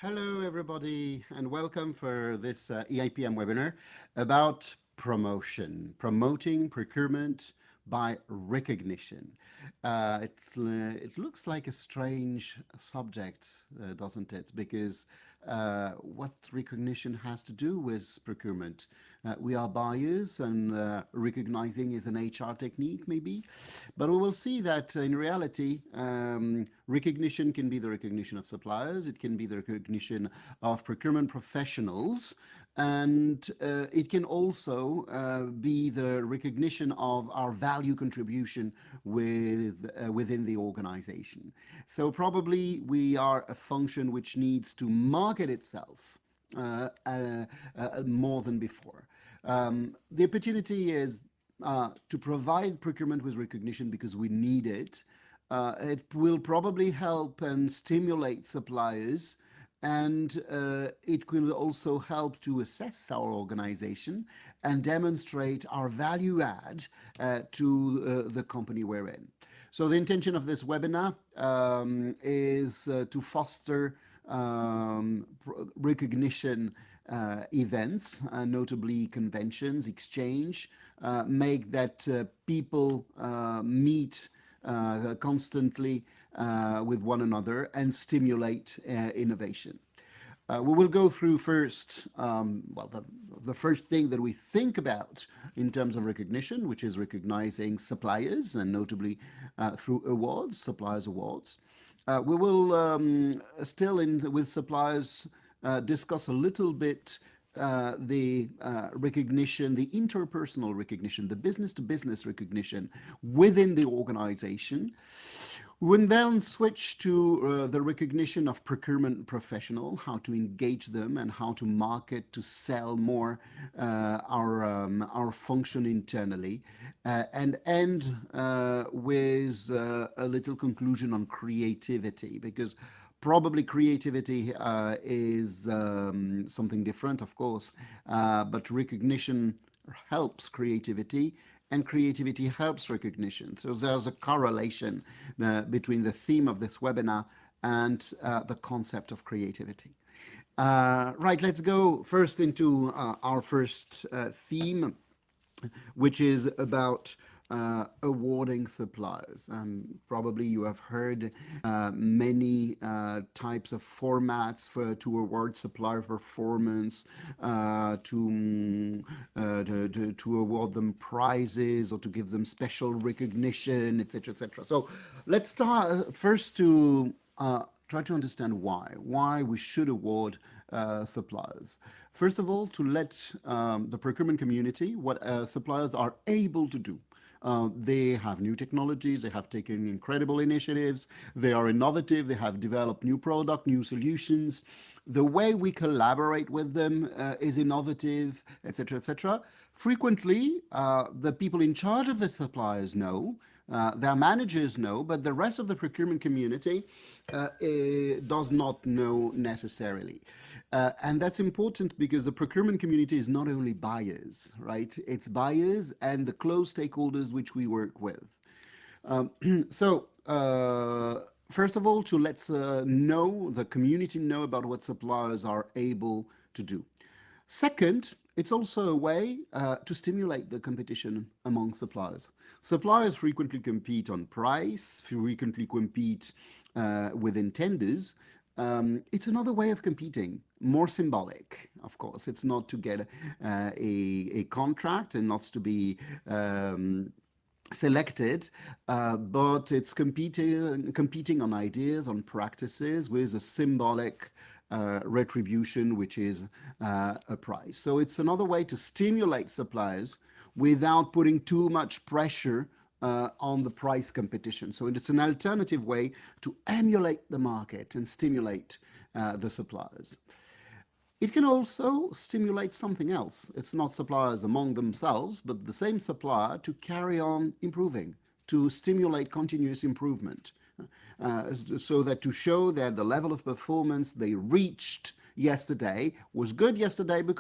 Hello, everybody, and welcome for this EIPM webinar about promoting procurement by recognition. It looks like a strange subject, doesn't it? Because what recognition has to do with procurement? We are buyers, and recognizing is an HR technique, maybe. But we will see that in reality, recognition can be the recognition of suppliers, it can be the recognition of procurement professionals, and it can also be the recognition of our value contribution within the organization. So probably we are a function which needs to market itself more than before. The opportunity is to provide procurement with recognition because we need it. It will probably help and stimulate suppliers, and it will also help to assess our organization and demonstrate our value add to the company we're in. So the intention of this webinar is to foster recognition events, notably conventions, exchange, make that people meet constantly with one another and stimulate innovation. We will go through first, the first thing that we think about in terms of recognition, which is recognizing suppliers, and notably through awards, suppliers awards. We will still, with suppliers, discuss a little bit the recognition, the interpersonal recognition, the business-to-business recognition within the organization. We will then switch to the recognition of procurement professional, how to engage them and how to market, to sell more our function internally, and end with a little conclusion on creativity, because probably creativity is something different, of course, but recognition helps creativity, and creativity helps recognition. So there's a correlation between the theme of this webinar and the concept of creativity. Right, let's go first into our first theme, which is about awarding suppliers. And probably you have heard many types of formats to award supplier performance, to award them prizes or to give them special recognition, etc., etc. So let's start first to try to understand why we should award suppliers. First of all, to let the procurement community what suppliers are able to do. They have new technologies, they have taken incredible initiatives, they are innovative, they have developed new product, new solutions. The way we collaborate with them is innovative, etc., etc. Frequently, the people in charge of the suppliers know, their managers know, but the rest of the procurement community does not know necessarily. And that's important because the procurement community is not only buyers, right? It's buyers and the close stakeholders which we work with. First of all, to let the community know about what suppliers are able to do. Second, it's also a way to stimulate the competition among suppliers. Suppliers frequently compete on price, frequently compete within tenders. It's another way of competing, more symbolic, of course. It's not to get a contract and not to be selected, but it's competing on ideas, on practices with a symbolic retribution, which is a price. So it's another way to stimulate suppliers without putting too much pressure on the price competition. So it's an alternative way to emulate the market and stimulate the suppliers. It can also stimulate something else. It's not suppliers among themselves, but the same supplier to carry on improving, to stimulate continuous improvement. So that to show that the level of performance they reached yesterday was good yesterday, but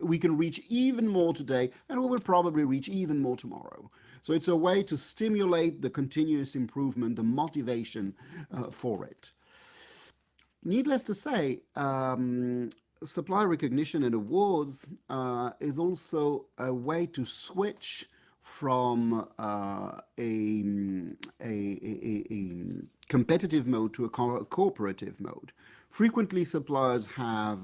we can reach even more today, and we will probably reach even more tomorrow. So it's a way to stimulate the continuous improvement, the motivation for it. Needless to say, supplier recognition and awards is also a way to switch from a competitive mode to a cooperative mode. Frequently, suppliers have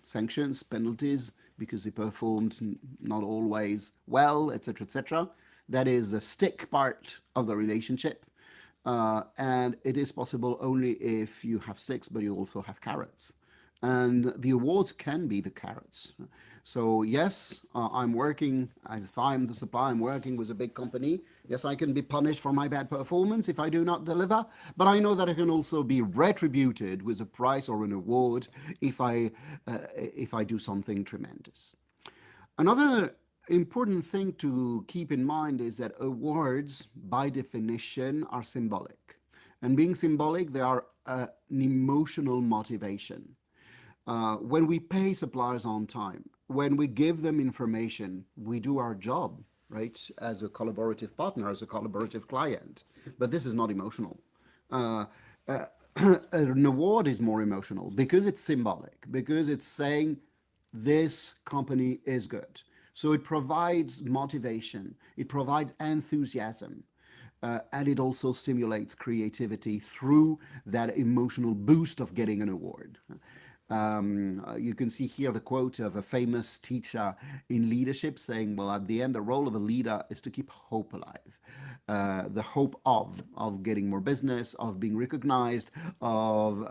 sanctions, penalties, because they performed not always well, etc., etc. That is the stick part of the relationship. And it is possible only if you have sticks, but you also have carrots. And the awards can be the carrots. So yes, I'm working, as if I'm the supplier, I'm working with a big company. Yes, I can be punished for my bad performance if I do not deliver, but I know that I can also be retributed with a prize or an award if I do something tremendous. Another important thing to keep in mind is that awards, by definition, are symbolic. And being symbolic, they are an emotional motivation. When we pay suppliers on time, when we give them information, we do our job, right? As a collaborative partner, as a collaborative client. But this is not emotional. Uh, uh, an award is more emotional because it's symbolic, because it's saying this company is good. So it provides motivation, it provides enthusiasm, and it also stimulates creativity through that emotional boost of getting an award. You can see here the quote of a famous teacher in leadership saying, well, at the end, the role of a leader is to keep hope alive. The hope of getting more business, of being recognized, of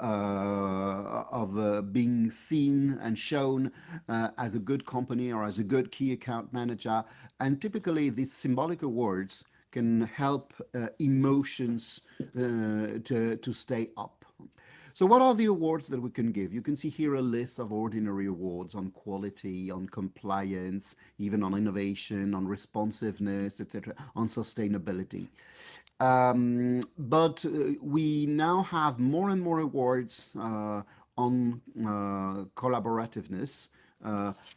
being seen and shown as a good company or as a good key account manager. And typically, these symbolic awards can help emotions to stay up. So what are the awards that we can give? You can see here a list of ordinary awards on quality, on compliance, even on innovation, on responsiveness, etc., on sustainability. But we now have more and more awards on collaborativeness,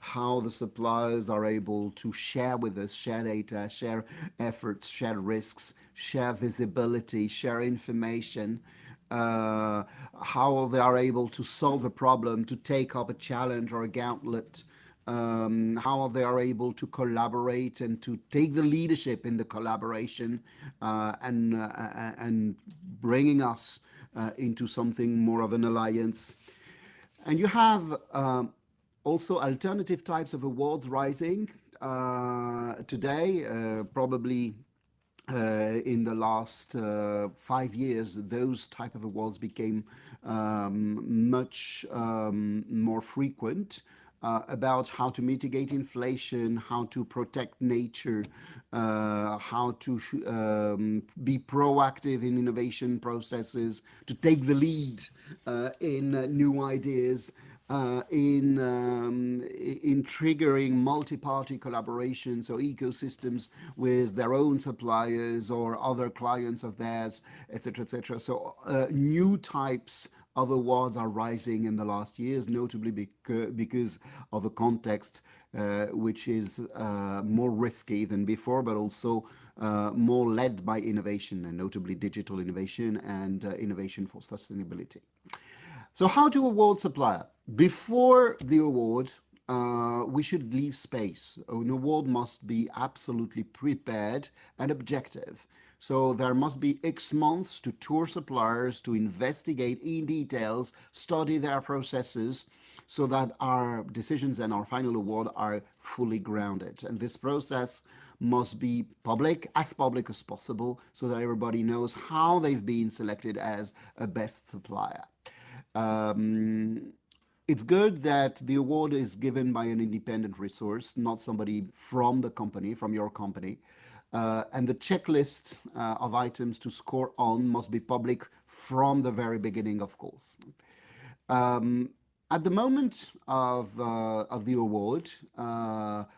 how the suppliers are able to share with us, share data, share efforts, share risks, share visibility, share information, how they are able to solve a problem, to take up a challenge or a gauntlet, how they are able to collaborate and to take the leadership in the collaboration, and bringing us into something more of an alliance. And you have also alternative types of awards rising today, probably in the last 5 years, those type of awards became much more frequent. About how to mitigate inflation, how to protect nature, how to be proactive in innovation processes, to take the lead in new ideas, in triggering multi-party collaborations or ecosystems with their own suppliers or other clients of theirs, etc., etc. So new types of awards are rising in the last years, notably because of a context which is more risky than before, but also more led by innovation, and notably digital innovation and innovation for sustainability. So how to award supplier? Before the award, we should leave space. An award must be absolutely prepared and objective. So there must be X months to tour suppliers, to investigate in details, study their processes, so that our decisions and our final award are fully grounded. And this process must be public as possible, so that everybody knows how they've been selected as a best supplier. Um, it's good that the award is given by an independent resource, not somebody from the company, from your company. And the checklist of items to score on must be public from the very beginning, of course. Um, at the moment of the award,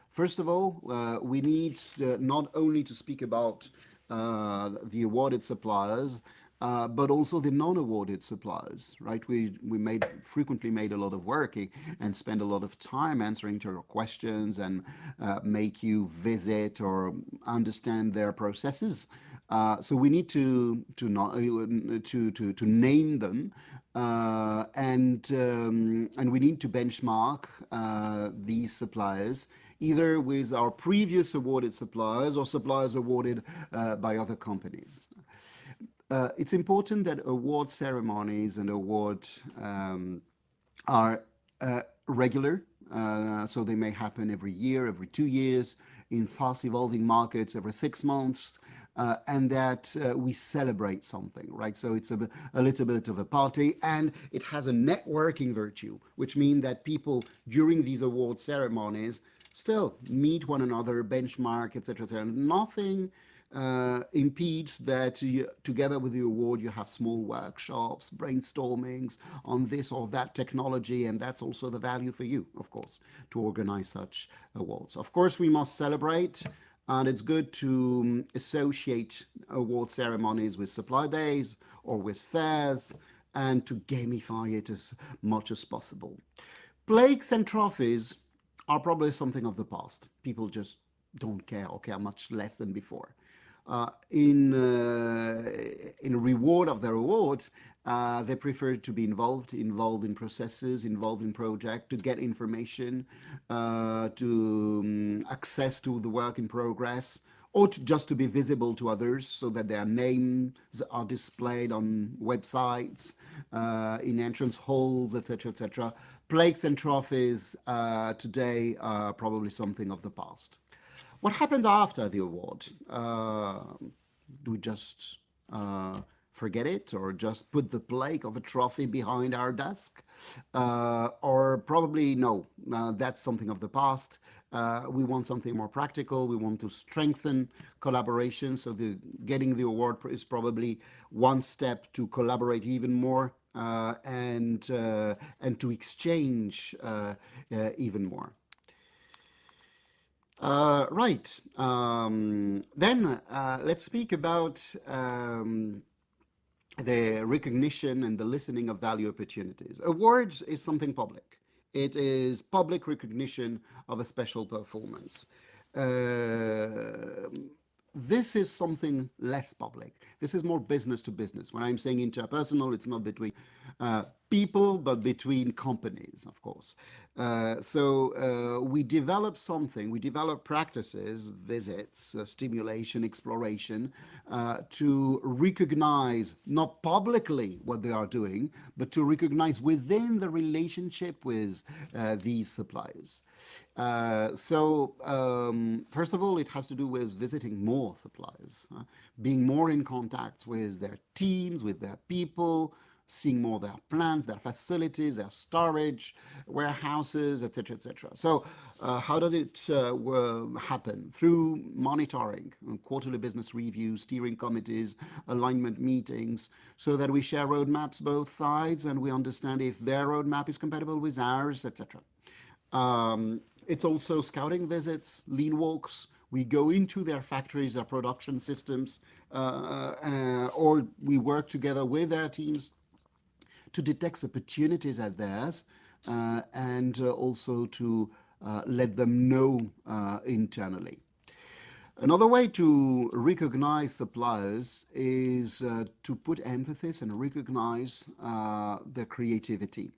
first of all, we need not only to speak about the awarded suppliers, but also the non-awarded suppliers, right? We frequently made a lot of work and spend a lot of time answering to your questions and make you visit or understand their processes. So we need to name them, and we need to benchmark these suppliers either with our previous awarded suppliers or suppliers awarded by other companies. It's important that award ceremonies and award are regular. So they may happen every year, every 2 years, in fast evolving markets, every 6 months, and that we celebrate something, right? So it's a little bit of a party, and it has a networking virtue, which means that people during these award ceremonies still meet one another, benchmark, etc., etc. Nothing impedes that together with the award you have small workshops, brainstormings on this or that technology, and that's also the value for you, of course, to organize such awards. Of course, we must celebrate, and it's good to associate award ceremonies with supply days or with fairs and to gamify it as much as possible. Plaques and trophies are probably something of the past. People just don't care or care much less than before. In reward of their awards, they prefer to be involved in processes, involved in project, to get information, to access to the work in progress, or just to be visible to others so that their names are displayed on websites, in entrance halls, etc., etc. Plaques and trophies today are probably something of the past. What happens after the award? Do we just forget it or just put the plaque or the trophy behind our desk? Or probably no, that's something of the past. We want something more practical. We want to strengthen collaboration. So getting the award is probably one step to collaborate even more and to exchange even more. Right. Then let's speak about the recognition and the listening of value opportunities. Awards is something public. It is public recognition of a special performance. Uh, this is something less public. This is more business to business. When I'm saying interpersonal, it's not between people, but between companies, of course. We develop something, we develop practices, visits, stimulation, exploration, to recognize not publicly what they are doing, but to recognize within the relationship with these suppliers. First of all, it has to do with visiting more suppliers, being more in contact with their teams, with their people, seeing more their plants, their facilities, their storage, warehouses, etc., etc. So, how does it happen? Through monitoring, quarterly business reviews, steering committees, alignment meetings, so that we share roadmaps both sides and we understand if their roadmap is compatible with ours, etc. It's also scouting visits, lean walks. We go into their factories, their production systems, or we work together with their teams to detect opportunities at theirs, and also to let them know internally. Another way to recognize suppliers is to put emphasis and recognize their creativity.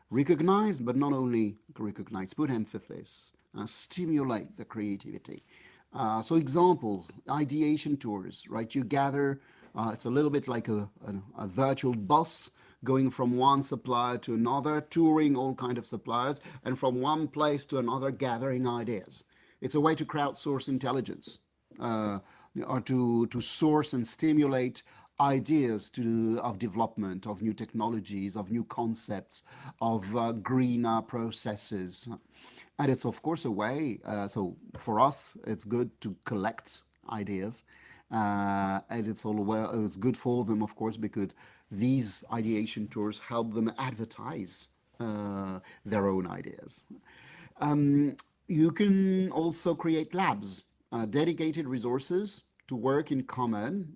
Recognize, but not only recognize, put emphasis, stimulate the creativity. So examples, ideation tours, right? You gather, it's a little bit like a virtual bus going from one supplier to another, touring all kinds of suppliers, and from one place to another, gathering ideas. It's a way to crowdsource intelligence, or to source and stimulate ideas of development, of new technologies, of new concepts, of greener processes. And it's, of course, a way, so for us, it's good to collect ideas. And it's good for them, of course, because these ideation tours help them advertise their own ideas. You can also create labs, dedicated resources to work in common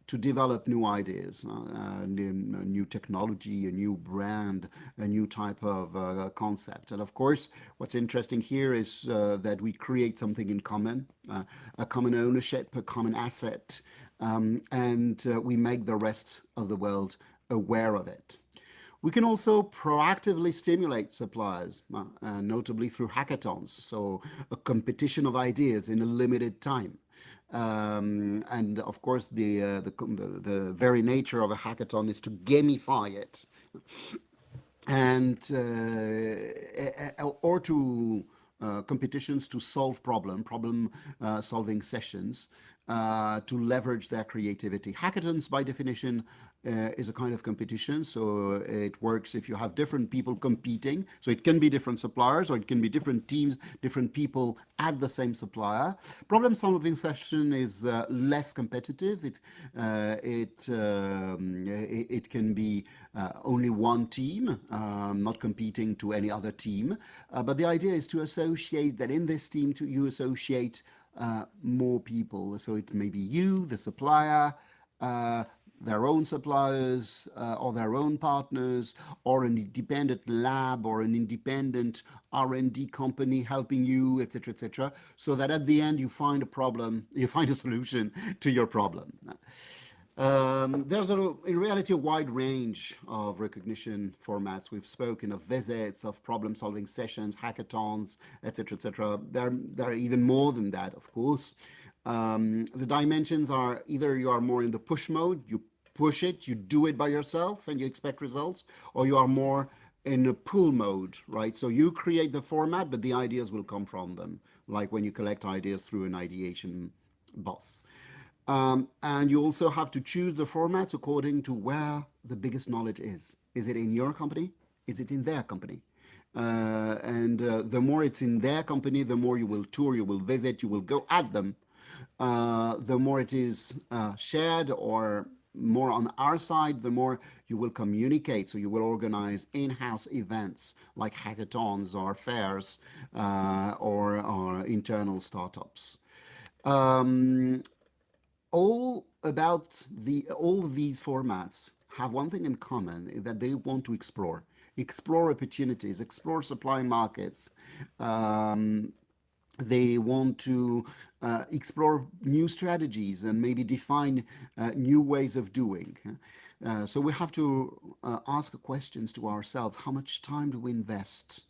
to develop new ideas, new technology, a new brand, a new type of concept. And of course, what's interesting here is that we create something in common, a common ownership, a common asset, and we make the rest of the world aware of it. We can also proactively stimulate suppliers, notably through hackathons, so a competition of ideas in a limited time. And of course, the very nature of a hackathon is to gamify it, and or to competitions to solve problem solving sessions to leverage their creativity. Hackathons, by definition, is a kind of competition, so it works if you have different people competing. So it can be different suppliers, or it can be different teams, different people at the same supplier. Problem solving session is less competitive. It can be only one team, not competing to any other team. But the idea is to associate that in this team, you associate more people. So it may be you, the supplier, their own suppliers, or their own partners, or an independent lab, or an independent R&D company helping you, etc., so that at the end you find a solution to your problem. There's in reality a wide range of recognition formats. We've spoken of visits, of problem-solving sessions, hackathons, etc. There are even more than that, of course. The dimensions are either you are more in the push mode, you push it, you do it by yourself, and you expect results, or you are more in a pull mode, right? So you create the format, but the ideas will come from them, like when you collect ideas through an ideation bus. And you also have to choose the formats according to where the biggest knowledge is. Is it in your company? Is it in their company? And the more it's in their company, the more you will tour, you will visit, you will go at them. The more it is shared or more on our side, the more you will communicate. So you will organize in-house events like hackathons or fairs or internal startups. All these formats have one thing in common, that they want to explore opportunities, explore supply markets. They want to explore new strategies and maybe define new ways of doing. So we have to ask questions to ourselves: how much time do we invest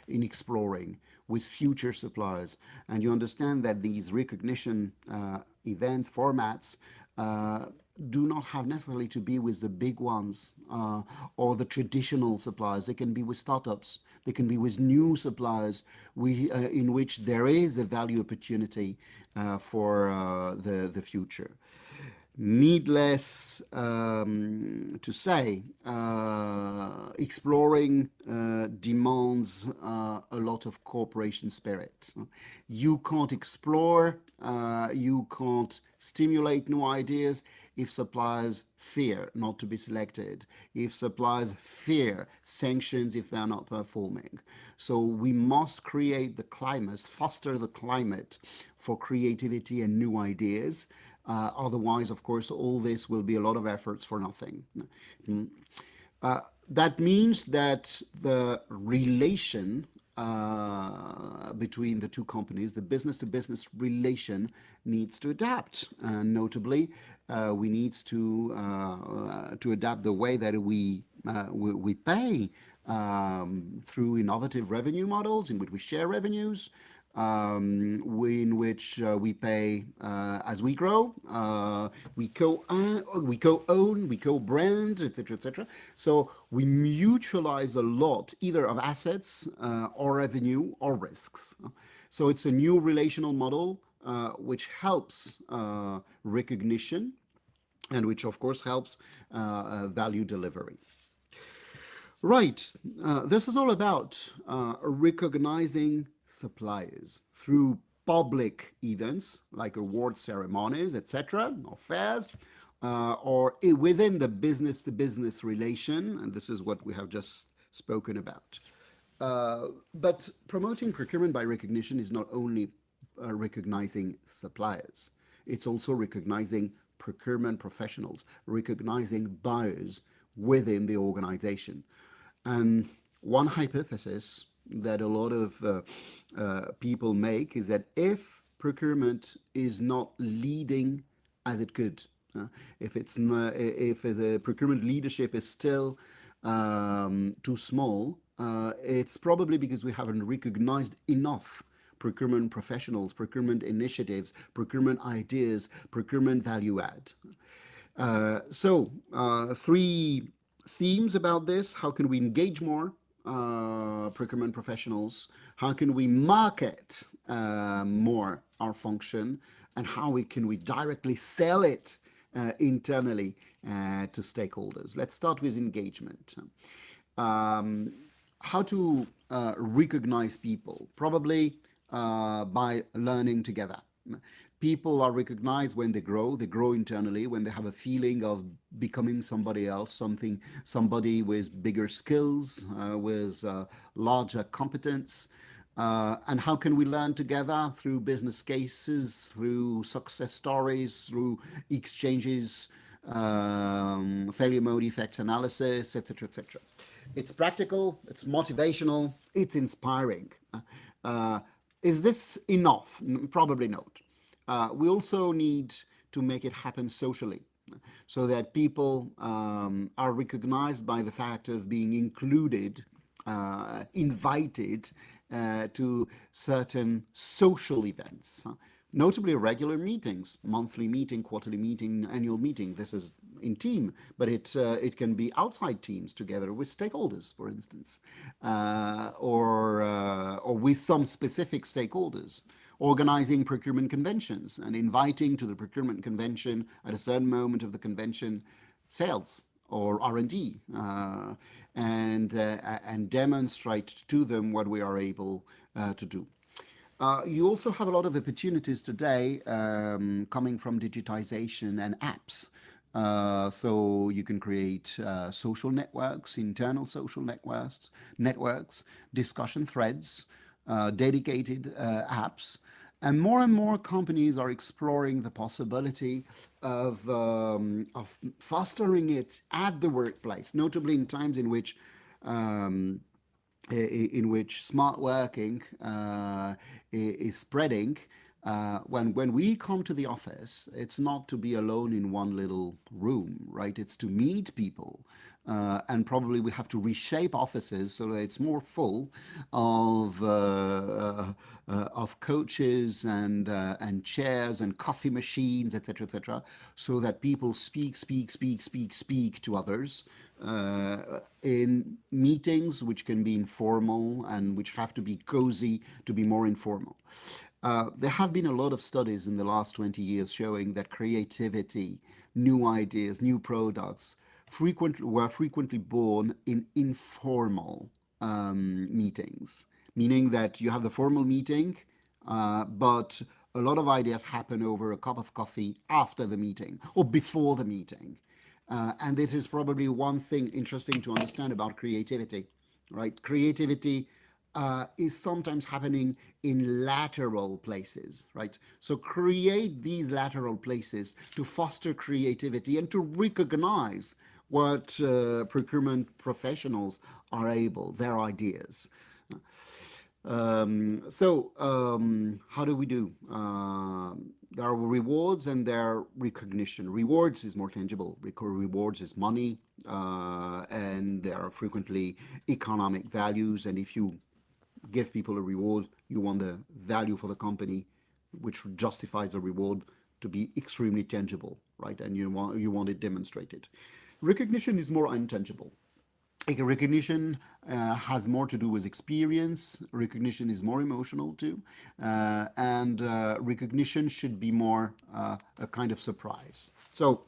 in exploring with future suppliers? And you understand that these recognition event formats do not have necessarily to be with the big ones or the traditional suppliers. They can be with startups. They can be with new suppliers in which there is a value opportunity for the future. Needless to say, exploring demands a lot of cooperation spirit. You can't explore, you can't stimulate new ideas if suppliers fear not to be selected, if suppliers fear sanctions if they're not performing. So we must create the climate, foster the climate for creativity and new ideas. Otherwise, of course, all this will be a lot of efforts for nothing. That means that the relation between the two companies, the business-to-business relation, needs to adapt. Notably, we need to adapt the way that we pay through innovative revenue models in which we share revenues, in which we pay as we grow, we co-own, we co-brand, etc. So we mutualize a lot, either of assets or revenue or risks. So it's a new relational model which helps recognition and which, of course, helps value delivery. Right. This is all about recognizing suppliers through public events like award ceremonies, etc., or fairs, or within the business-to-business relation, and this is what we have just spoken about. But promoting procurement by recognition is not only recognizing suppliers. It's also recognizing procurement professionals, recognizing buyers within the organization. And one hypothesis that a lot of people make is that if procurement is not leading as it could, uh, if the procurement leadership is still too small, it's probably because we haven't recognized enough procurement professionals, procurement initiatives, procurement ideas, procurement value add. Three themes about this. How can we engage more procurement professionals? How can we market more our function? And can we directly sell it internally to stakeholders? Let's start with engagement. Um, how to recognize people? Probably by learning together. People are recognized when they grow internally, when they have a feeling of becoming somebody else, somebody with bigger skills, with larger competence. And how can we learn together? Through business cases, through success stories, through exchanges, failure mode effect analysis, etc., etc. It's practical, it's motivational, it's inspiring. Uh, is this enough? Probably not. We also need to make it happen socially so that people are recognized by the fact of being included, invited to certain social events. Notably regular meetings, monthly meeting, quarterly meeting, annual meeting. This is in team, but it can be outside teams together with stakeholders, for instance, or with some specific stakeholders. Organizing procurement conventions and inviting to the procurement convention at a certain moment of the convention sales or R&D, and demonstrate to them what we are able to do. You also have a lot of opportunities today coming from digitization and apps. So you can create social networks, internal social networks, discussion threads, dedicated apps. And more companies are exploring the possibility of fostering it at the workplace, notably in times um, in which smart working is spreading. When we come to the office, it's not to be alone in one little room, right? It's to meet people. And probably we have to reshape offices so that it's more full of coaches and chairs and coffee machines, etc., so that people speak to others in meetings which can be informal and which have to be cozy to be more informal. There have been a lot of studies in the last 20 years showing that creativity, new ideas, new products were frequently born in informal meetings, meaning that you have the formal meeting, but a lot of ideas happen over a cup of coffee after the meeting or before the meeting. And this is probably one thing interesting to understand about creativity, right? Creativity is sometimes happening in lateral places, right? So create these lateral places to foster creativity and to recognize what procurement professionals are able, their ideas. How do we do? There are rewards and there are recognition. Rewards is more tangible. Rewards is money, and there are frequently economic values. And if you give people a reward, you want the value for the company, which justifies the reward, to be extremely tangible, right? And you want it demonstrated. Recognition is more intangible. Recognition has more to do with experience. Recognition is more emotional too, and recognition should be more a kind of surprise. So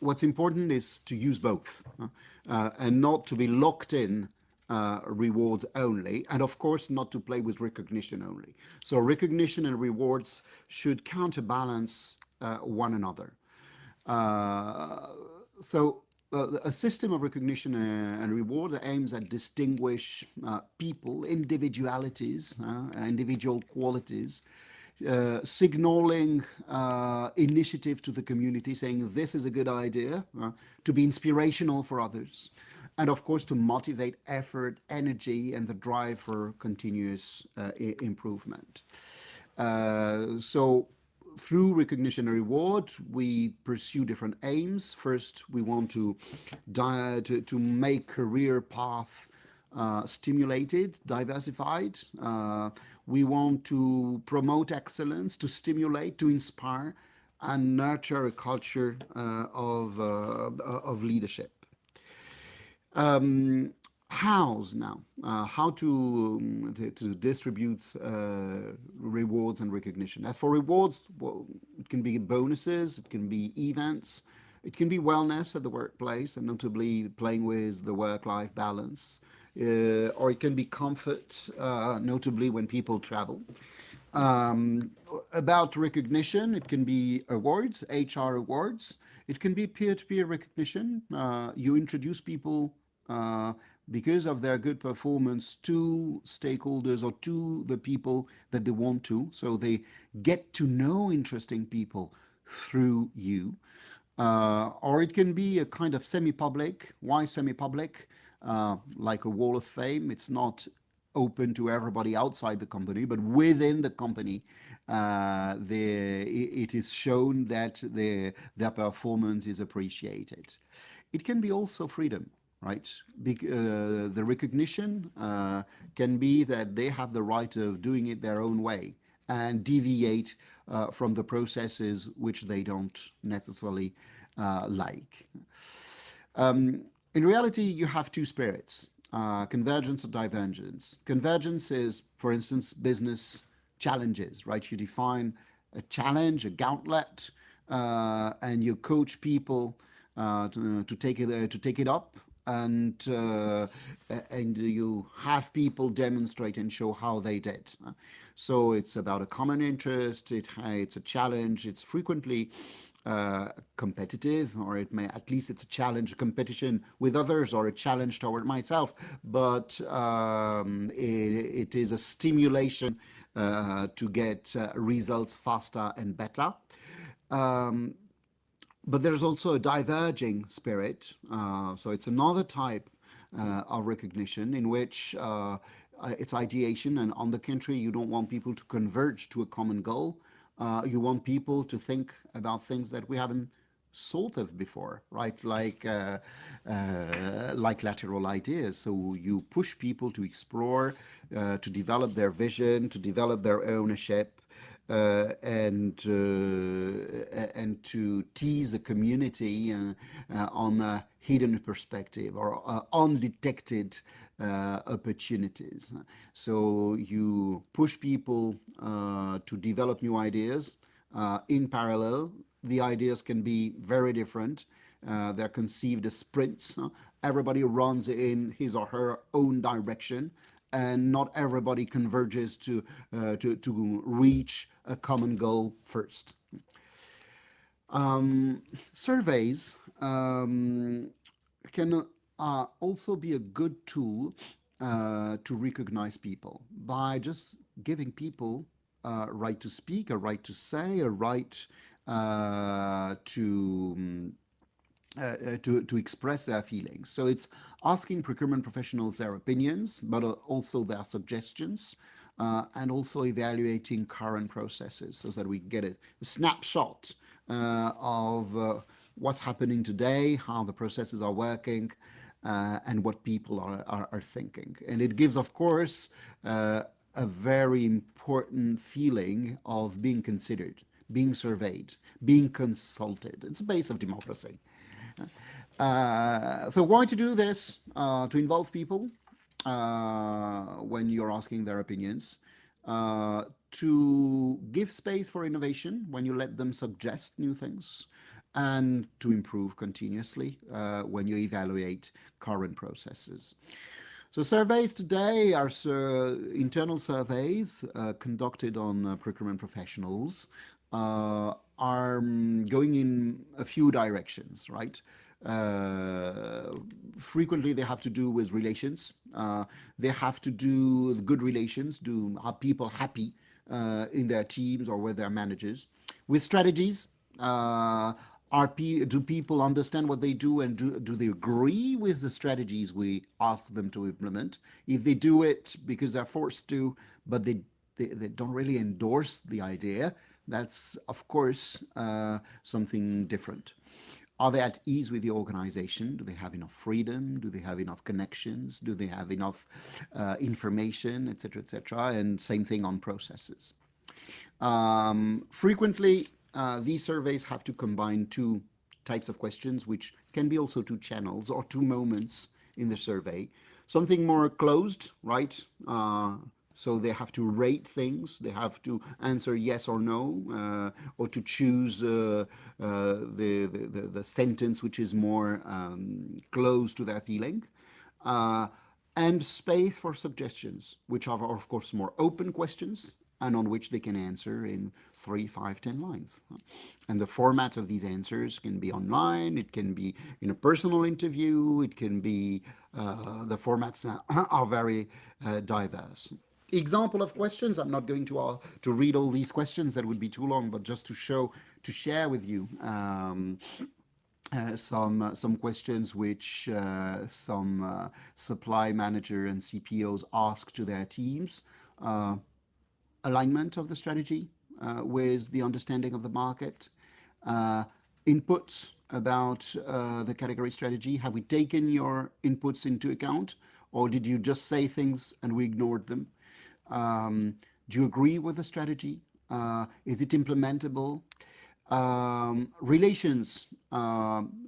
what's important is to use both and not to be locked in rewards only, and of course not to play with recognition only. So recognition and rewards should counterbalance one another. A system of recognition and reward aims at distinguish people, individualities, individual qualities signaling initiative to the community, saying this is a good idea, to be inspirational for others, and of course to motivate effort, energy, and the drive for continuous improvement. So through recognition and reward, we pursue different aims. First, we want to make career path stimulated, diversified. We want to promote excellence, to stimulate, to inspire, and nurture a culture of leadership. How's now? How to distribute rewards and recognition. As for rewards, well, it can be bonuses, it can be events, it can be wellness at the workplace, and notably playing with the work-life balance, or it can be comfort, notably when people travel. Um, about recognition, it can be awards, HR awards. It can be peer-to-peer recognition. You introduce people uh, because of their good performance to stakeholders or to the people that they want to. So they get to know interesting people through you. Or it can be a kind of semi-public. Why semi-public? Like a wall of fame. It's not open to everybody outside the company, but within the company, it is shown that their performance is appreciated. It can be also freedom, right? The recognition can be that they have the right of doing it their own way and deviate from the processes which they don't necessarily like. In reality, you have two spirits, convergence or divergence. Convergence is, for instance, business challenges, right? You define a challenge, a gauntlet, and you coach people to take it up, and you have people demonstrate and show how they did. So it's about a common interest. It's a challenge. It's frequently competitive, or it may at least it's a challenge, competition with others, or a challenge toward myself. But it is a stimulation to get results faster and better. Um, but there's also a diverging spirit. So it's another type of recognition in which it's ideation, and on the contrary, you don't want people to converge to a common goal. You want people to think about things that we haven't thought of before, right? Like lateral ideas. So you push people to explore, to develop their vision, to develop their ownership, and to tease the community on a hidden perspective or undetected opportunities. So you push people to develop new ideas. In parallel, the ideas can be very different. They're conceived as sprints. Everybody runs in his or her own direction, and not everybody converges to reach a common goal first. Surveys can also be a good tool to recognize people by just giving people a right to speak, a right to say, a right to express their feelings. So it's asking procurement professionals their opinions, but also their suggestions, and also evaluating current processes so that we get a snapshot of what's happening today, how the processes are working, and what people are thinking. And it gives, of course, a very important feeling of being considered, being surveyed, being consulted. It's a base of democracy. So why to do this? To involve people when you're asking their opinions, to give space for innovation when you let them suggest new things, and to improve continuously when you evaluate current processes. So surveys today are internal surveys conducted on procurement professionals, are going in a few directions, right? Frequently they have to do with relations. They have to do good relations, do are people happy in their teams or with their managers. With strategies, do people understand what they do, and do they agree with the strategies we ask them to implement? If they do it because they're forced to, but they don't really endorse the idea, that's of course something different. Are they at ease with the organization? Do they have enough freedom? Do they have enough connections? Do they have enough information, etc., etc.? And same thing on processes. Frequently, these surveys have to combine two types of questions, which can be also two channels or two moments in the survey. Something more closed, right? So they have to rate things. They have to answer yes or no, or to choose the sentence which is more close to their feeling. Uh, and space for suggestions, which are, of course, more open questions and on which they can answer in 3, 5, 10 lines. And the format of these answers can be online, it can be in a personal interview, it can be, the formats are very diverse. Example of questions, I'm not going to read all these questions, that would be too long, but just to share with you some questions which some supply manager and CPOs ask to their teams. Alignment of the strategy with the understanding of the market, uh, inputs about the category strategy. Have we taken your inputs into account, or did you just say things and we ignored them? Do you agree with the strategy? Is it implementable? Relations,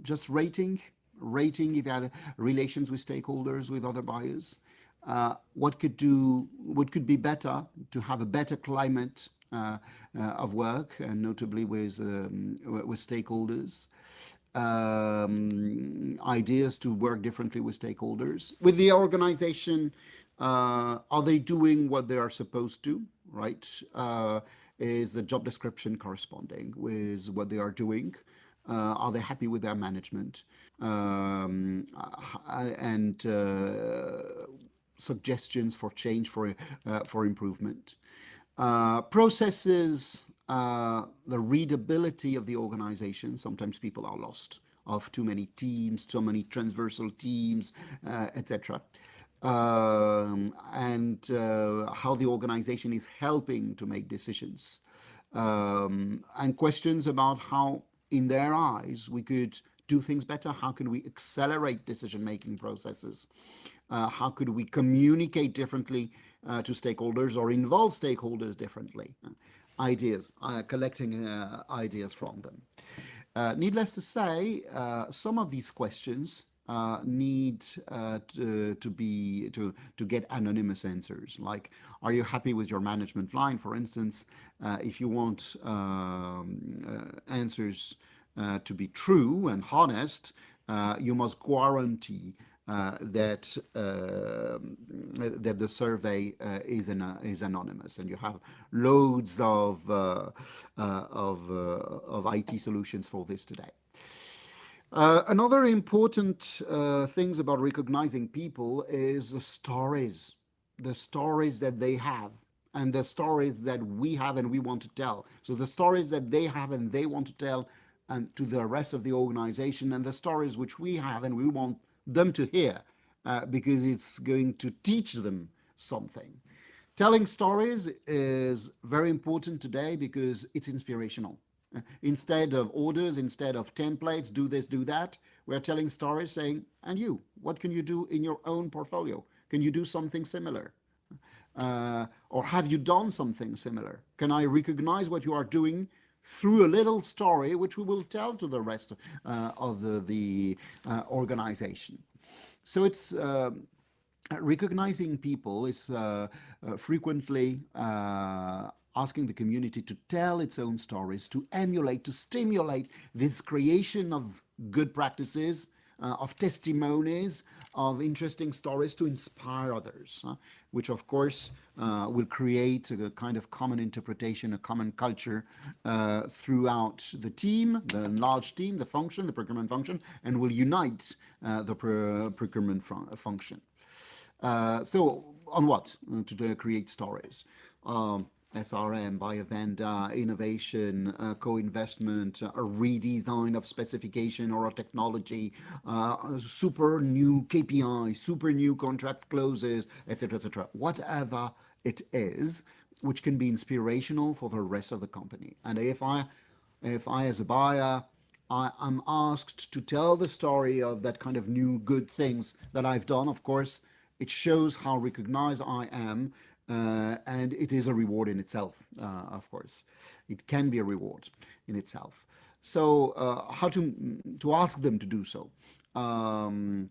just rating if you had relations with stakeholders, with other buyers. What could be better to have a better climate of work, and notably with stakeholders. Ideas to work differently with stakeholders. With the organization, are they doing what they are supposed to, right? Is the job description corresponding with what they are doing? Are they happy with their management? And suggestions for change, for improvement. Processes, the readability of the organization. Sometimes people are lost of too many teams, too many transversal teams, etc. And how the organization is helping to make decisions. And questions about how, in their eyes, we could do things better. How can we accelerate decision-making processes? How could we communicate differently to stakeholders, or involve stakeholders differently? Ideas, collecting ideas from them. Needless to say, some of these questions need to get anonymous answers. Like, are you happy with your management line? For instance, if you want answers to be true and honest, you must guarantee that the survey is anonymous, and you have loads of IT solutions for this today. Another important things about recognizing people is the stories that they have, and the stories that we have and we want to tell. So the stories that they have and they want to tell, and to the rest of the organization, and the stories which we have and we want them to hear, because it's going to teach them something. Telling stories is very important today because it's inspirational. Instead of orders, instead of templates, do this, do that, we're telling stories saying, and you, what can you do in your own portfolio? Can you do something similar? Or have you done something similar? Can I recognize what you are doing through a little story, which we will tell to the rest of the organization? So it's recognizing people is frequently asking the community to tell its own stories, to emulate, to stimulate this creation of good practices, of testimonies, of interesting stories to inspire others, which of course will create a kind of common interpretation, a common culture throughout the team, the large team, the function, the procurement function, and will unite the procurement function. So on what? To create stories. SRM, buy a vendor, innovation, co-investment, a redesign of specification or a technology, super new KPI, super new contract clauses, etc., etc. Whatever it is, which can be inspirational for the rest of the company. And if I as a buyer, I'm asked to tell the story of that kind of new good things that I've done. Of course, it shows how recognized I am, and it is a reward in itself. Of course, it can be a reward in itself. So, how to ask them to do so?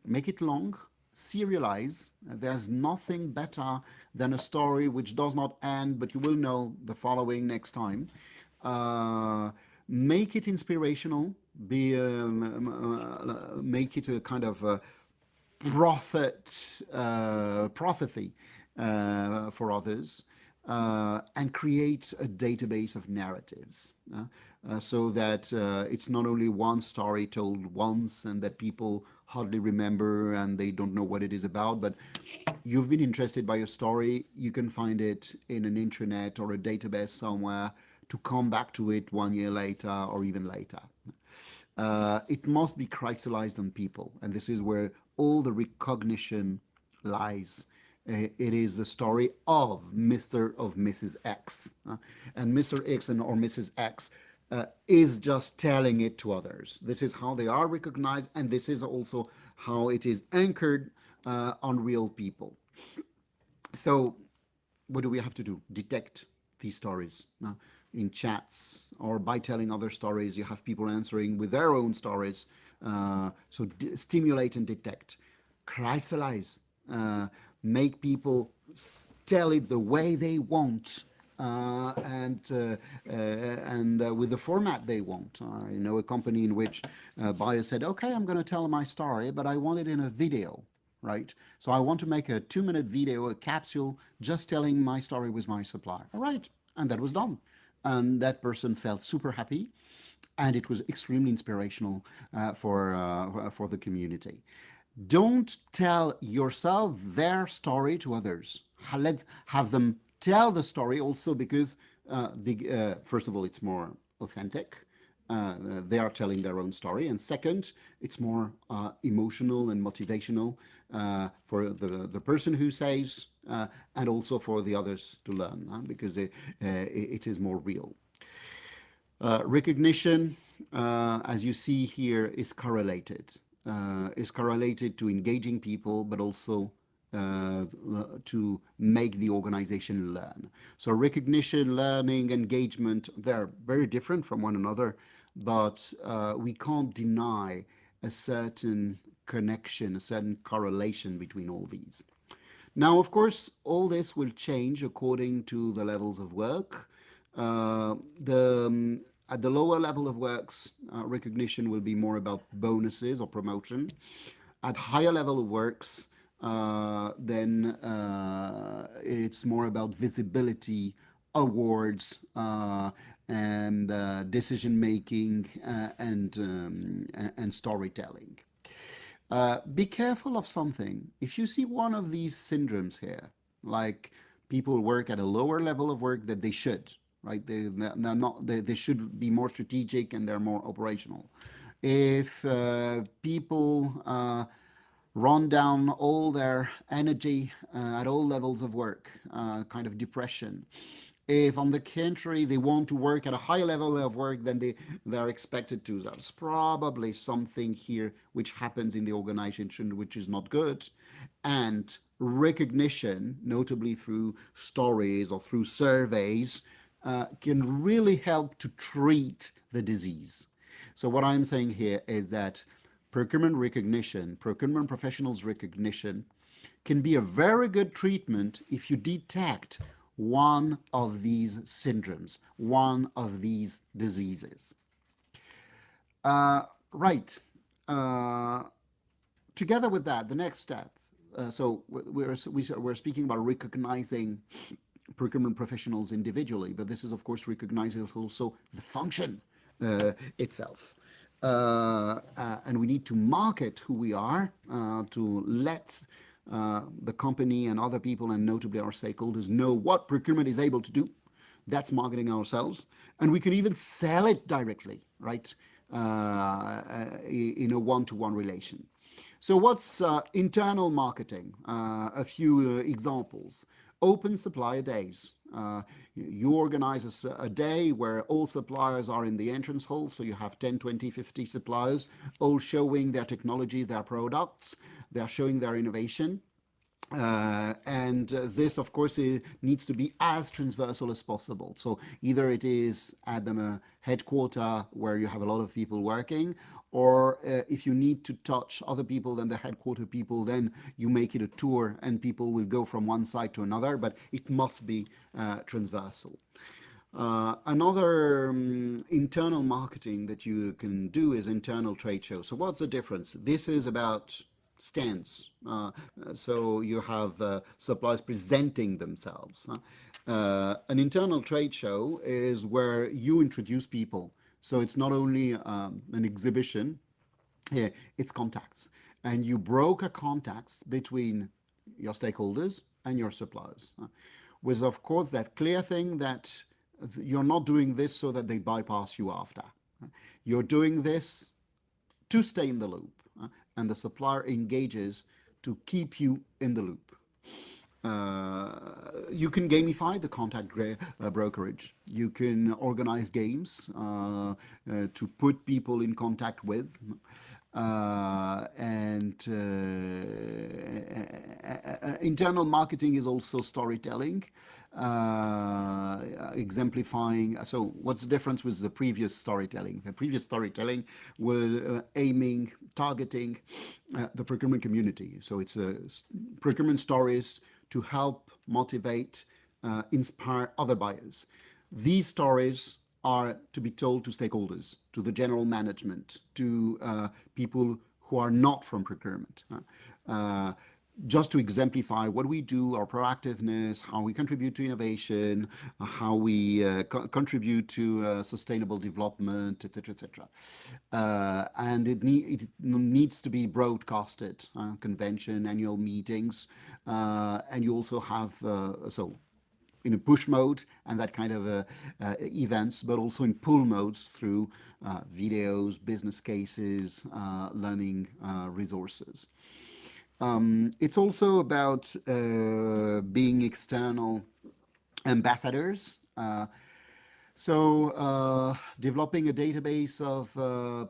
Make it long. Serialize. There's nothing better than a story which does not end, but you will know the following next time. Uh, Make it inspirational. Make it a kind of prophecy for others, and create a database of narratives, so that it's not only one story told once and that people hardly remember and they don't know what it is about, but you've been interested by a story, you can find it in an intranet or a database somewhere to come back to it 1 year later or even later. It must be crystallized on people, and this is where all the recognition lies. It is the story of Mr. of Mrs. X, and Mr. X and or Mrs. X is just telling it to others. This is how they are recognized, and this is also how it is anchored on real people. So, what do we have to do? Detect these stories in chats or by telling other stories. You have people answering with their own stories. So stimulate and detect, crystallize, make people tell it the way they want. And with the format they want. I know a company in which a buyer said, okay, I'm going to tell my story, but I want it in a video, right? So I want to make a 2-minute video, a capsule, just telling my story with my supplier. All right. And that was done. And that person felt super happy. And it was extremely inspirational for the community. Don't tell yourself their story to others. Have them tell the story also, because first of all, it's more authentic. They are telling their own story, and second, it's more emotional and motivational for the person who says, and also for the others to learn, because it is more real. Recognition, as you see here, is correlated. To engaging people, but also to make the organization learn. So recognition, learning, engagement, they're very different from one another, but we can't deny a certain connection, a certain correlation between all these. Now, of course, all this will change according to the levels of work. At the lower level of works, recognition will be more about bonuses or promotion. At higher level of works, then it's more about visibility, awards, and decision making, and storytelling. Be careful of something. If you see one of these syndromes here, like people work at a lower level of work that they should, right? They should be more strategic and they're more operational. If people run down all their energy at all levels of work, kind of depression. If, on the contrary, they want to work at a high level of work than they're expected to, there's probably something here which happens in the organization which is not good. And recognition, notably through stories or through surveys, can really help to treat the disease. So what I'm saying here is that procurement recognition, procurement professionals recognition, can be a very good treatment if you detect one of these syndromes, one of these diseases. Right. Together with that, the next step. So we're speaking about recognizing procurement professionals individually, but this is, of course, recognizing also the function itself. And we need to market who we are, to let the company and other people, and notably our stakeholders, know what procurement is able to do, That's marketing ourselves. And we can even sell it directly, right? In a one-to-one relation. So what's internal marketing? A few examples. Open supplier days. You organize a day where all suppliers are in the entrance hall, so you have 10, 20, 50 suppliers, all showing their technology, their products, they're showing their innovation. And this, of course, needs to be as transversal as possible. So either it is at the headquarter where you have a lot of people working, or if you need to touch other people than the headquarter people, then you make it a tour and people will go from one side to another, but it must be transversal. Another internal marketing that you can do is internal trade shows. So what's the difference? This is about stands. So you have suppliers presenting themselves. An internal trade show is where you introduce people. So it's not only an exhibition, yeah, it's contacts. And you broker contacts between your stakeholders and your suppliers. With, of course, that clear thing that you're not doing this so that they bypass you after. You're doing this to stay in the loop, and the supplier engages to keep you in the loop. You can gamify the contact brokerage. You can organize games to put people in contact with. And internal marketing is also storytelling, exemplifying. So what's the difference with the previous storytelling? The previous storytelling was aiming, targeting the procurement community. So it's procurement stories to help motivate, inspire other buyers. These stories are to be told to stakeholders, to the general management, to people who are not from procurement. Just to exemplify what we do, our proactiveness, how we contribute to innovation, how we contribute to sustainable development, etc., etc. And it needs to be broadcasted, convention, annual meetings, and you also have in a push mode and that kind of events, but also in pull modes through videos, business cases, learning resources. It's also about being external ambassadors. Developing a database of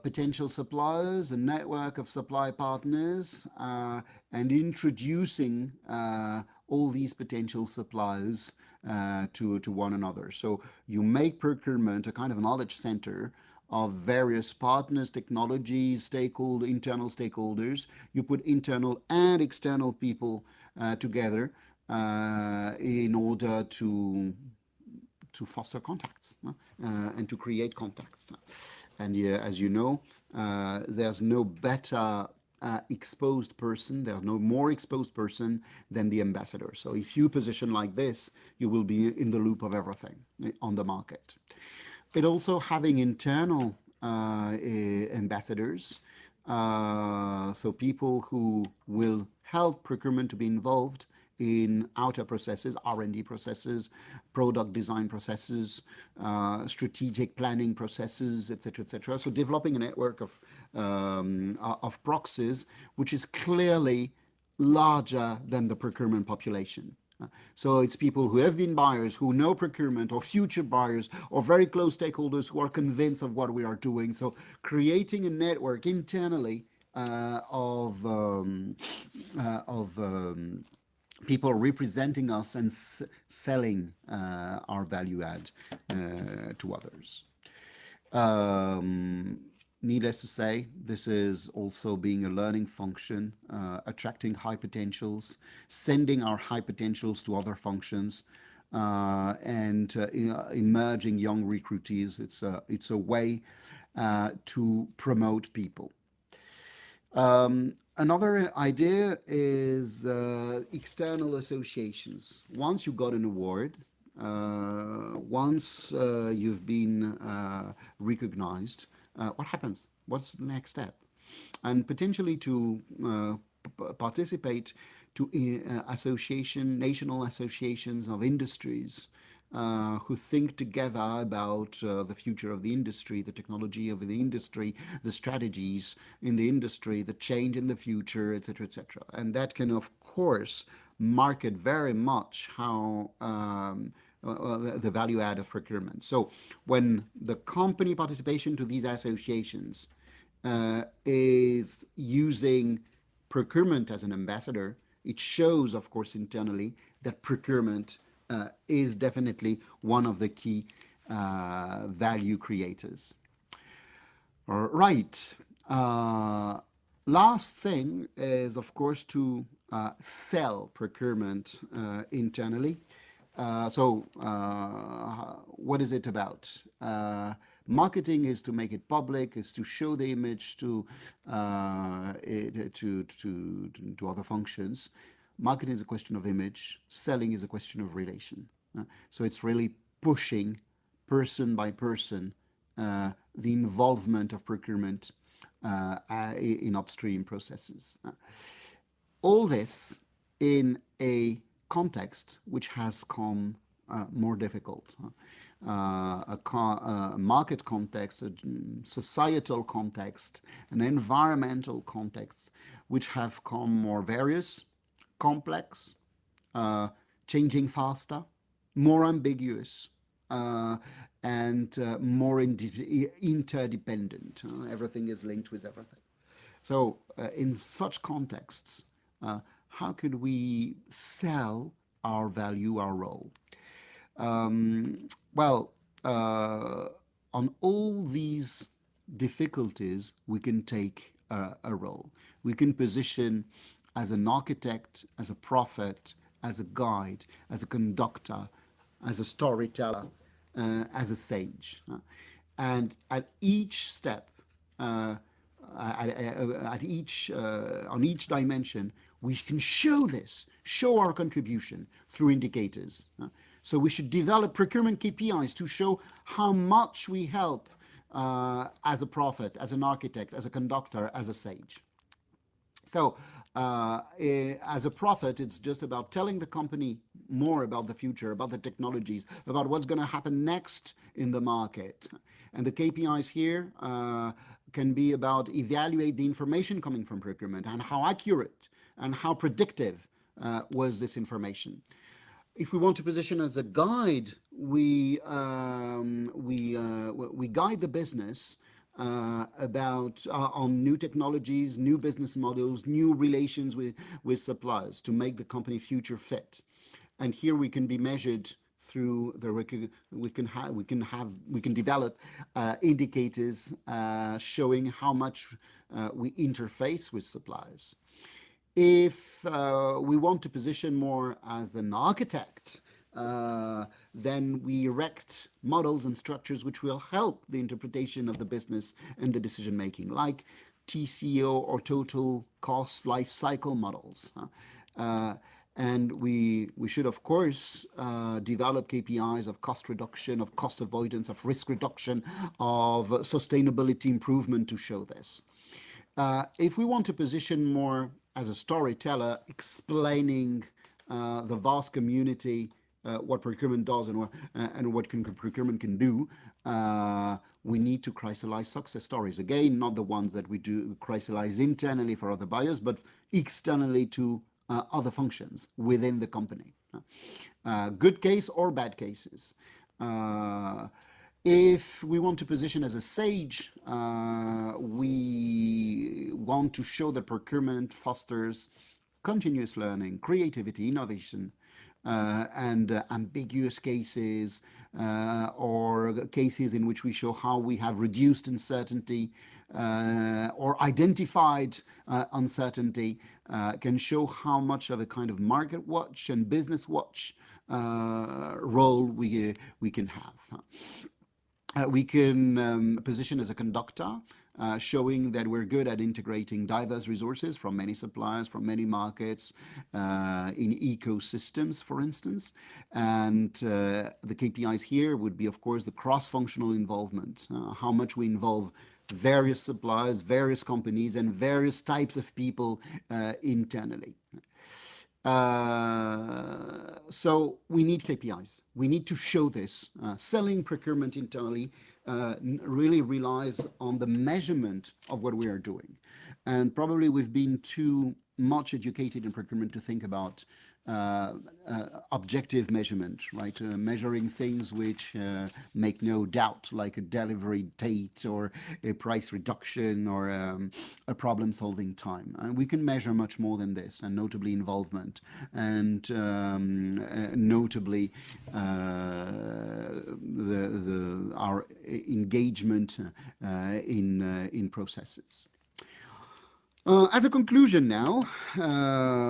potential suppliers, a network of supply partners, and introducing all these potential suppliers to one another. So you make procurement a kind of knowledge center of various partners, technologies, internal stakeholders. You put internal and external people together in order to foster contacts and to create contacts. And as you know, there's no better exposed person, there's no more exposed person than the ambassador. So if you position like this, you will be in the loop of everything on the market. It also having internal ambassadors, so people who will help procurement to be involved in outer processes, R&D processes, product design processes, strategic planning processes, etc., etc. So developing a network of proxies, which is clearly larger than the procurement population. So it's people who have been buyers, who know procurement, or future buyers, or very close stakeholders who are convinced of what we are doing. So creating a network internally of people representing us and selling our value add to others. Needless to say, this is also being a learning function, attracting high potentials, sending our high potentials to other functions, and emerging young recruitees. It's a way to promote people. Another idea is external associations. Once you got an award, once you've been recognized, what happens? What's the next step? And potentially to participate to national associations of industries, who think together about the future of the industry, the technology of the industry, the strategies in the industry, the change in the future, etc., etc. And that can, of course, market very much how the value add of procurement. So when the company participation to these associations is using procurement as an ambassador, it shows, of course, internally that procurement is definitely one of the key value creators. All right. Last thing is, of course, to sell procurement internally. What is it about? Marketing is to make it public, is to show the image to other functions. Marketing is a question of image. Selling is a question of relation. So it's really pushing person by person the involvement of procurement in upstream processes. All this in a context which has come more difficult. A market context, a societal context, an environmental context, which have come more various, complex, changing faster, more ambiguous, and more interdependent. Everything is linked with everything. So in such contexts, how could we sell our value, our role? Well, on all these difficulties, we can take a role. We can position as an architect, as a prophet, as a guide, as a conductor, as a storyteller, as a sage. And at each step, on each dimension, we can show our contribution through indicators. So we should develop procurement KPIs to show how much we help as a prophet, as an architect, as a conductor, as a sage. So as a prophet, it's just about telling the company more about the future, about the technologies, about what's going to happen next in the market. And the KPIs here can be about evaluate the information coming from procurement and how accurate and how predictive was this information. If we want to position as a guide, we guide the business about on new technologies, new business models, new relations with suppliers to make the company future fit. And here we can be measured through we can develop indicators showing how much we interface with suppliers. If we want to position more as an architect, then we erect models and structures which will help the interpretation of the business and the decision making, like TCO or total cost life cycle models. And we should, of course, develop KPIs of cost reduction, of cost avoidance, of risk reduction, of sustainability improvement to show this. If we want to position more as a storyteller, explaining the vast community what procurement does and what procurement can do, we need to crystallize success stories. Again, not the ones that we do crystallize internally for other buyers, but externally to other functions within the company. Good case or bad cases. If we want to position as a sage, we want to show that procurement fosters continuous learning, creativity, innovation, and ambiguous cases or cases in which we show how we have reduced uncertainty or identified uncertainty can show how much of a kind of market watch and business watch role we can have. We can position as a conductor, showing that we're good at integrating diverse resources from many suppliers, from many markets, in ecosystems, for instance. And the KPIs here would be, of course, the cross-functional involvement, how much we involve various suppliers, various companies, and various types of people internally. So we need KPIs. We need to show this. Selling procurement internally really relies on the measurement of what we are doing. And probably we've been too much educated in procurement to think about objective measurement, right? Measuring things which make no doubt, like a delivery date or a price reduction or a problem-solving time. And we can measure much more than this, and notably involvement, and notably our engagement in processes. As a conclusion now,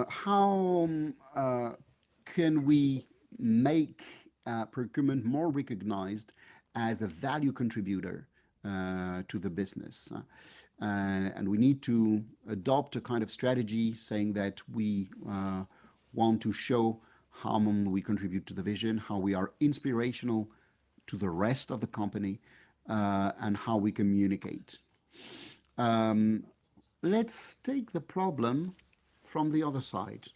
how can we make procurement more recognized as a value contributor to the business? And we need to adopt a kind of strategy saying that we want to show how we contribute to the vision, how we are inspirational to the rest of the company, and how we communicate. Let's take the problem from the other side.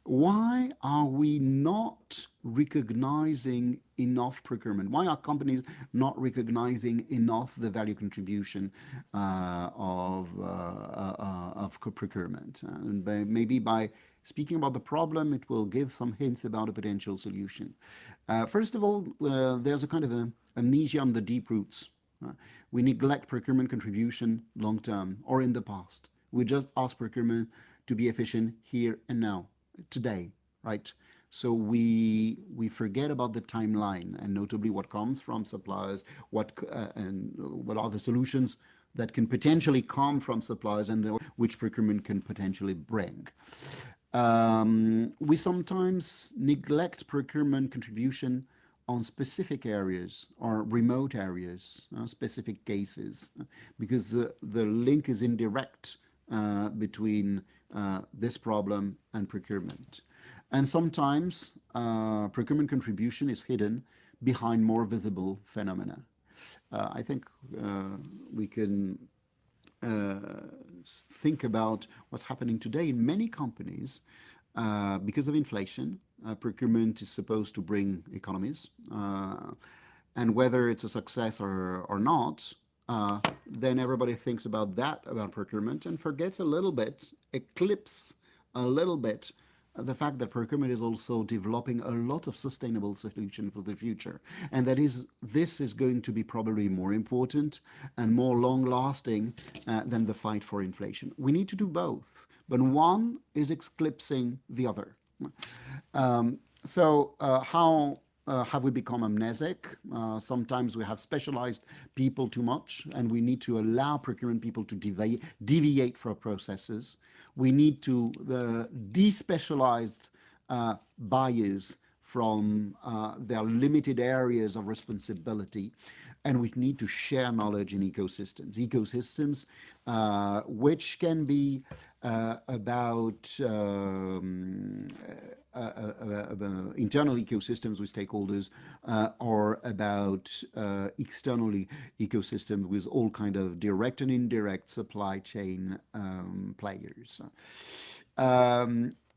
Why are we not recognizing enough procurement? Why are companies not recognizing enough the value contribution of procurement? And maybe by speaking about the problem, it will give some hints about a potential solution. First of all, there's a kind of amnesia on the deep roots. We neglect procurement contribution long term or in the past. We just ask procurement to be efficient here and now, today, right? So we forget about the timeline, and notably what comes from suppliers, what are the solutions that can potentially come from suppliers, and which procurement can potentially bring. We sometimes neglect procurement contribution on specific areas or remote areas, specific cases, because the link is indirect between this problem and procurement. And sometimes procurement contribution is hidden behind more visible phenomena. I think we can think about what's happening today in many companies. Because of inflation, procurement is supposed to bring economies, and whether it's a success or not, then everybody thinks about that, about procurement, and forgets a little bit, eclipses a little bit the fact that procurement is also developing a lot of sustainable solutions for the future, and this is going to be probably more important and more long-lasting than the fight for inflation. We need to do both, but one is eclipsing the other. So how have we become amnesic? Sometimes we have specialized people too much, and we need to allow procurement people to deviate from processes. We need to despecialized buyers from their limited areas of responsibility, and we need to share knowledge in ecosystems which can be about internal ecosystems with stakeholders or about external ecosystems with all kind of direct and indirect supply chain players.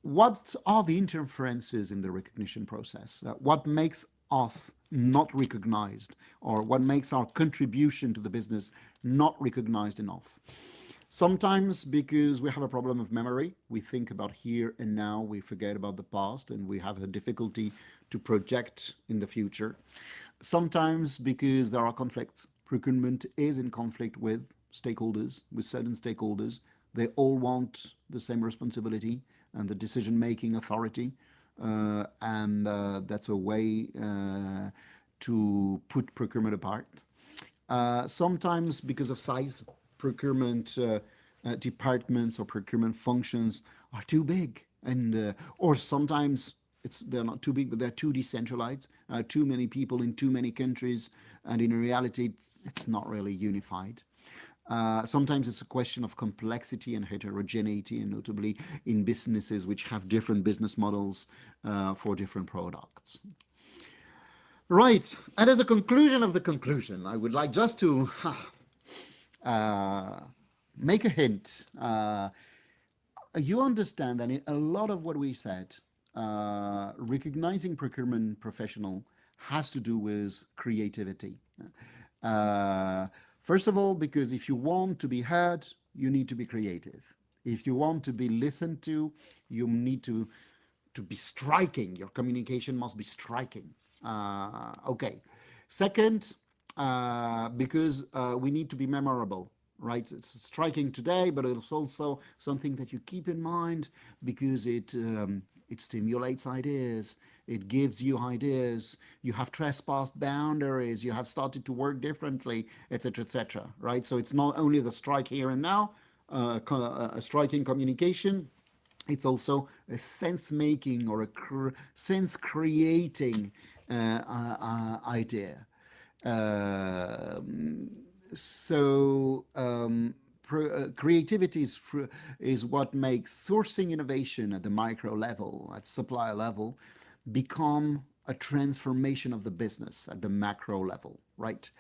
What are the interferences in the recognition process? What makes us not recognized, or what makes our contribution to the business not recognized enough? Sometimes because we have a problem of memory, we think about here and now, we forget about the past, and we have a difficulty to project in the future. Sometimes because there are conflicts. Procurement is in conflict with stakeholders, with certain stakeholders. They all want the same responsibility and the decision-making authority, and that's a way to put procurement apart. Sometimes because of size, procurement departments or procurement functions are too big, and or sometimes they're not too big, but they're too decentralized, too many people in too many countries, and in reality it's not really unified. Sometimes it's a question of complexity and heterogeneity, and notably in businesses which have different business models for different products. Right, and as a conclusion of the conclusion, I would like just to make a hint. You understand that in a lot of what we said, recognizing procurement professional has to do with creativity. Uh, First of all, because if you want to be heard, you need to be creative. If you want to be listened to, you need to be striking. Your communication must be striking. Okay. Second, because we need to be memorable, right? It's striking today, but it's also something that you keep in mind because it stimulates ideas. It gives you ideas. You have trespassed boundaries. You have started to work differently, etc., etc. Right? So it's not only the strike here and now, a striking communication, it's also a sense making or a sense creating idea. Um, Creativity is what makes sourcing innovation at the micro level, at supplier level, become a transformation of the business at the macro level, right?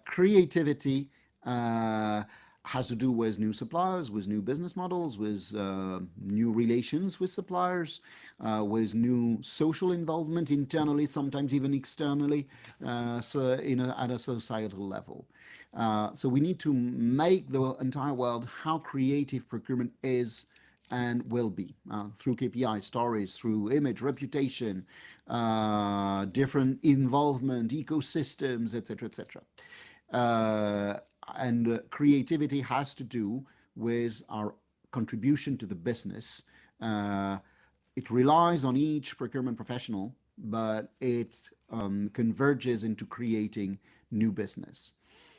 Creativity has to do with new suppliers, with new business models, with new relations with suppliers, with new social involvement internally, sometimes even externally, at a societal level. So we need to make the entire world how creative procurement is and will be through KPI stories, through image, reputation, different involvement, ecosystems, etc., etc. And creativity has to do with our contribution to the business. Uh, it relies on each procurement professional, but it converges into creating new business.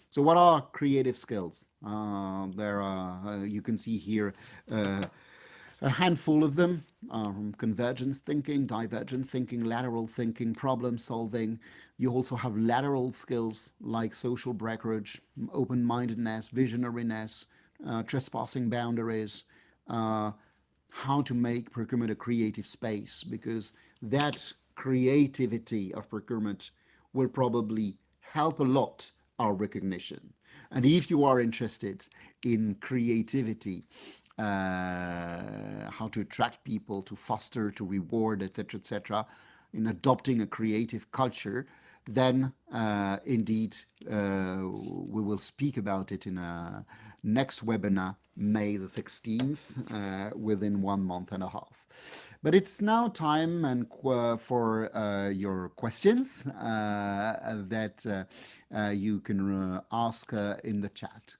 So, what are creative skills? There are, you can see here a handful of them: convergence thinking, divergent thinking, lateral thinking, problem solving. You also have lateral skills like social brokerage, open mindedness, visionariness, trespassing boundaries, uh, how to make procurement a creative space, because that creativity of procurement will probably help a lot our recognition. And if you are interested in creativity, how to attract people, to foster, to reward, etc., in adopting a creative culture, then indeed we will speak about it in a next webinar, May the 16th, within 1 month and a half. But it's now time for your questions that you can ask in the chat.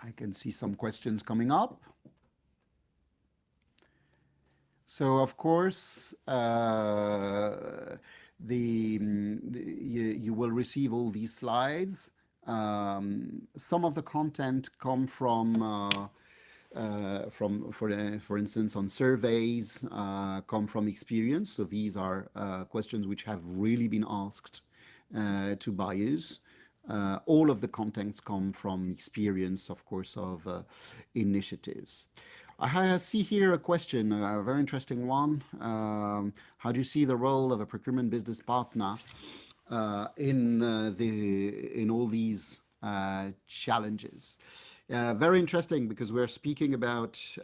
I can see some questions coming up. So, of course, you will receive all these slides. Some of the content come for instance, on surveys, come from experience. So these are questions which have really been asked to buyers. All of the contents come from experience, of course, of initiatives. I see here a question, a very interesting one. How do you see the role of a procurement business partner in all these challenges? Very interesting, because we're speaking about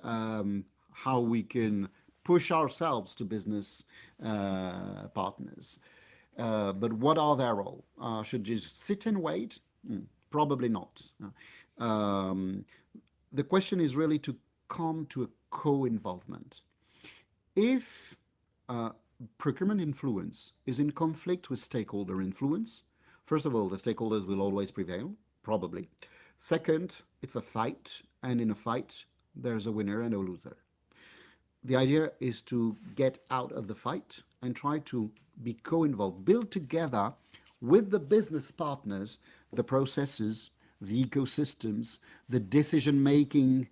how we can push ourselves to business partners. But what are their role? Should you sit and wait? Probably not. The question is really to come to a co-involvement. If procurement influence is in conflict with stakeholder influence, first of all, the stakeholders will always prevail, probably. Second, it's a fight, and in a fight, there's a winner and a loser. The idea is to get out of the fight and try to be co-involved, build together with the business partners the processes, the ecosystems, the decision-making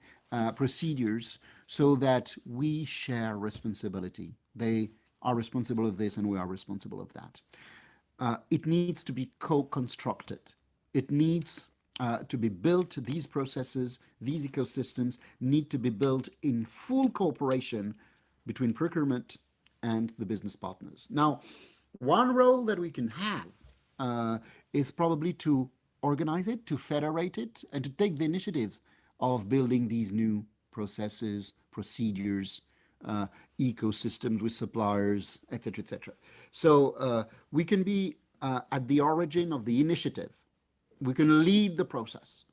procedures, so that we share responsibility. They are responsible of this and we are responsible of that. It needs to be co-constructed. It needs to be built. These processes, these ecosystems need to be built in full cooperation between procurement and the business partners. Now, one role that we can have is probably to organize it, to federate it, and to take the initiatives of building these new processes, procedures, ecosystems with suppliers, etc., etc. So we can be at the origin of the initiative. We can lead the process.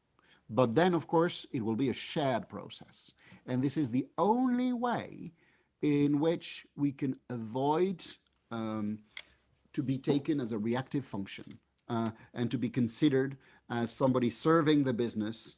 But then, of course, it will be a shared process. And this is the only way in which we can avoid to be taken as a reactive function and to be considered as somebody serving the business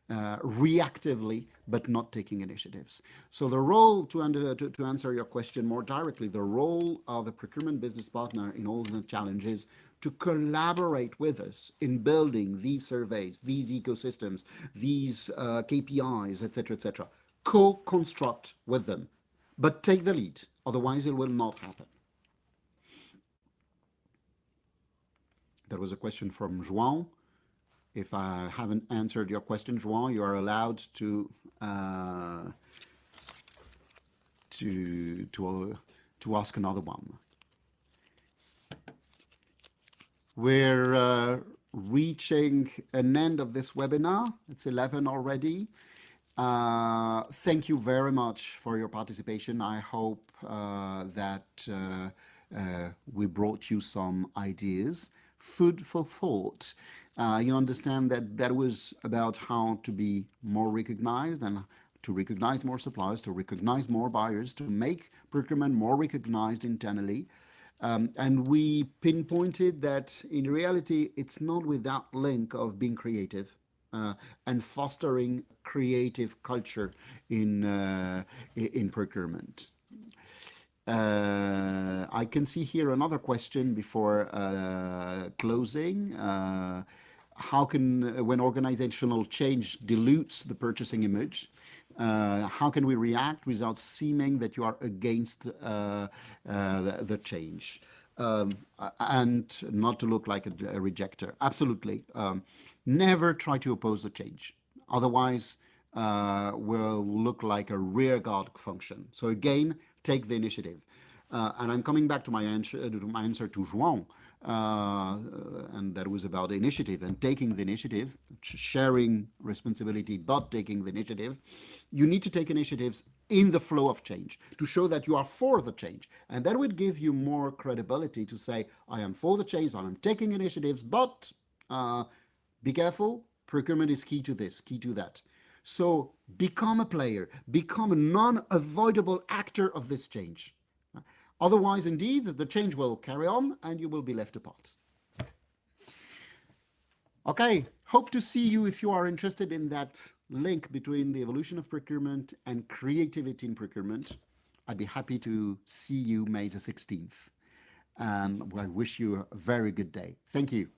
reactively, but not taking initiatives. So the role, to answer your question more directly, the role of a procurement business partner in all the challenges to collaborate with us in building these surveys, these ecosystems, these KPIs, etc., etc. Co-construct with them, but take the lead. Otherwise, it will not happen. There was a question from João. If I haven't answered your question, João, you are allowed to ask another one. We're reaching an end of this webinar. It's 11 already. Thank you very much for your participation. I hope that we brought you some ideas, food for thought. You understand that that was about how to be more recognized and to recognize more suppliers, to recognize more buyers, to make procurement more recognized internally. And we pinpointed that in reality, it's not without link of being creative and fostering creative culture in procurement. I can see here another question before closing. How can, when organizational change dilutes the purchasing image, how can we react without seeming that you are against the change? And not to look like a rejecter. Absolutely. Never try to oppose the change. Otherwise, we'll look like a rearguard function. So again, take the initiative. And I'm coming back to my answer to João, and that was about the initiative and taking the initiative, sharing responsibility, but taking the initiative. You need to take initiatives in the flow of change to show that you are for the change. And that would give you more credibility to say, I am for the change, I am taking initiatives, but be careful, procurement is key to this, key to that. So become a player, become a non-avoidable actor of this change. Otherwise, indeed, the change will carry on and you will be left apart. Okay, hope to see you if you are interested in that link between the evolution of procurement and creativity in procurement. I'd be happy to see you May the 16th. And I wish you a very good day. Thank you.